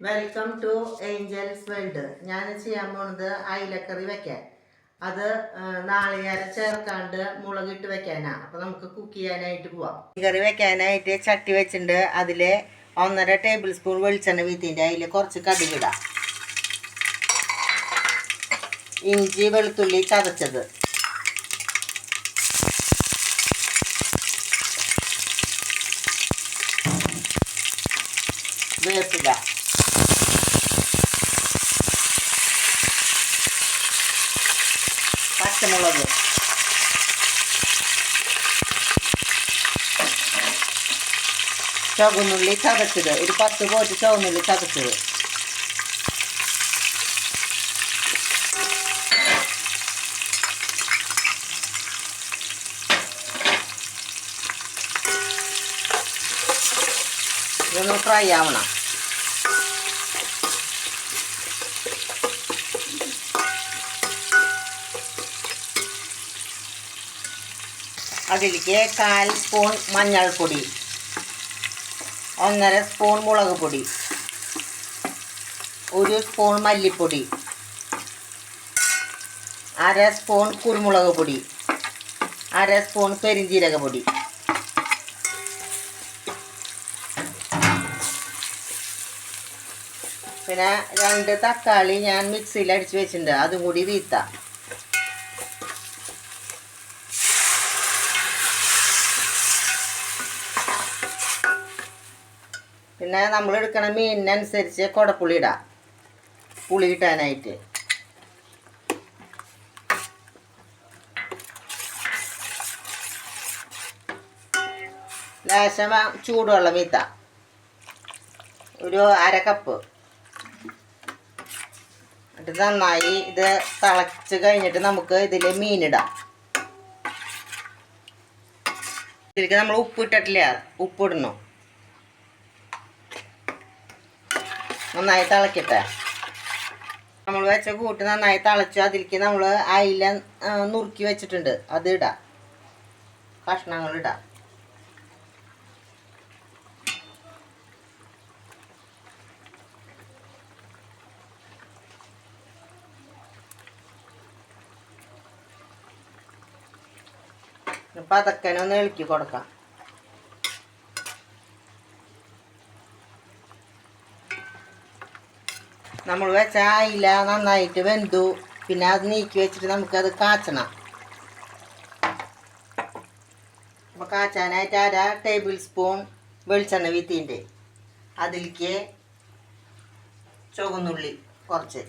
Welcome to Angeles world. ഞാൻ ചെയ്യാൻ പോകുന്നത് അയിലക്കറി വെക്കാൻ. അത് നാളികേരം ചേർക്കാണ്ട് മുളകിട്ട് വെക്കാനാണ്. അപ്പോൾ നമുക്ക് കുക്ക് ചെയ്യാനായിട്ട് പോവാം. കറി വെക്കാനായിട്ട് ചട്ടി വെച്ചിട്ടുണ്ട്. അതിൽ 1.5 ടേബിൾ സ്പൂൺ വെളിച്ചെണ്ണ വീത്തിൻ്റെ അതിൽ കുറച്ച് കടുകിടാം. ഇഞ്ചി വെളുത്തുള്ളി ചതച്ചത്, വേപ്പില, പച്ചമുളക്, ചുവന്നുള്ളി ചതച്ചത്, ഒരു 10 പോറ്റ് ചുവന്നുള്ളി ചതച്ചത്, ഇതൊന്ന് ഫ്രൈ ആവണം. അതിലേക്ക് 1/4 സ്പൂൺ മഞ്ഞൾപ്പൊടി, 1.5 സ്പൂൺ മുളക് പൊടി, 1 സ്പൂൺ മല്ലിപ്പൊടി, 1/2 സ്പൂൺ കുരുമുളക് പൊടി, 1/2 സ്പൂൺ പെരിഞ്ജീരക പൊടി, പിന്നെ 2 തക്കാളി ഞാൻ മിക്സിയിൽ അടിച്ച് വെച്ചിട്ടുണ്ട്, അതും കൂടി വീത്താം. പിന്നെ നമ്മൾ എടുക്കണ മീനിനനുസരിച്ച് കുടപ്പുളി ഇടാം, പുളി കിട്ടാനായിട്ട്. ലേശം ചൂടുവെള്ളം വീത്താം, ഒരു 1/2 കപ്പ്. എന്നിട്ട് നന്നായി ഇത് തിളച്ച് കഴിഞ്ഞിട്ട് നമുക്ക് ഇതിൽ മീനിടാം. ഇതിലേക്ക് നമ്മൾ ഉപ്പ് ഇട്ടിട്ടില്ല, ഉപ്പിടണം. നന്നായി തിളക്കട്ടെ. നമ്മൾ വെച്ച കൂട്ട് നന്നായി തിളച്ചു. അതിലേക്ക് നമ്മൾ അയില നുറുക്കി വെച്ചിട്ടുണ്ട്, അത് ഇടാം, കഷ്ണങ്ങളിടാം. പതക്കനൊന്ന് ഇളക്കി കൊടുക്കാം. നമ്മൾ വെച്ച അയില നന്നായിട്ട് വെന്തു. പിന്നെ അത് നീക്കി വെച്ചിട്ട് നമുക്കത് കാച്ചണം. അപ്പോൾ കാച്ചാനായിട്ട് 1/2 ടേബിൾ സ്പൂൺ വെളിച്ചെണ്ണ വീത്തിൻ്റെ അതിലേക്ക് ചുവന്നുള്ളി കുറച്ച്,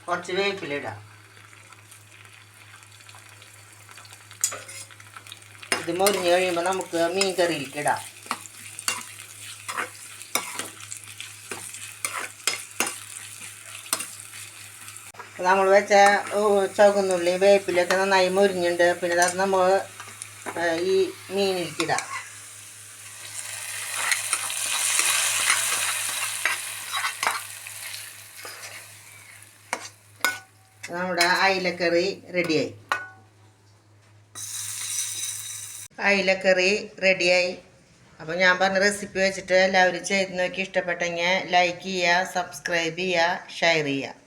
കുറച്ച് വേപ്പിലിടാം. ഇത് മൊരിഞ്ഞ് കഴിയുമ്പോൾ നമുക്ക് മീൻ കറിയിലേക്ക് ഇടാം. നമ്മൾ വെച്ച ചുവന്നുള്ളി വേപ്പിലൊക്കെ നന്നായി മൊരിഞ്ഞുണ്ട്. പിന്നെ അത് നമ്മൾ ഈ മീനിലേക്ക് ഇടാം. നമ്മുടെ അയിലക്കറി റെഡിയായി. അപ്പോൾ ഞാൻ പറഞ്ഞ റെസിപ്പി വെച്ചിട്ട് എല്ലാവരും ചെയ്ത് നോക്കി ഇഷ്ടപ്പെട്ടെങ്കിൽ ലൈക്ക് ചെയ്യുക, സബ്സ്ക്രൈബ് ചെയ്യുക, ഷെയർ ചെയ്യുക.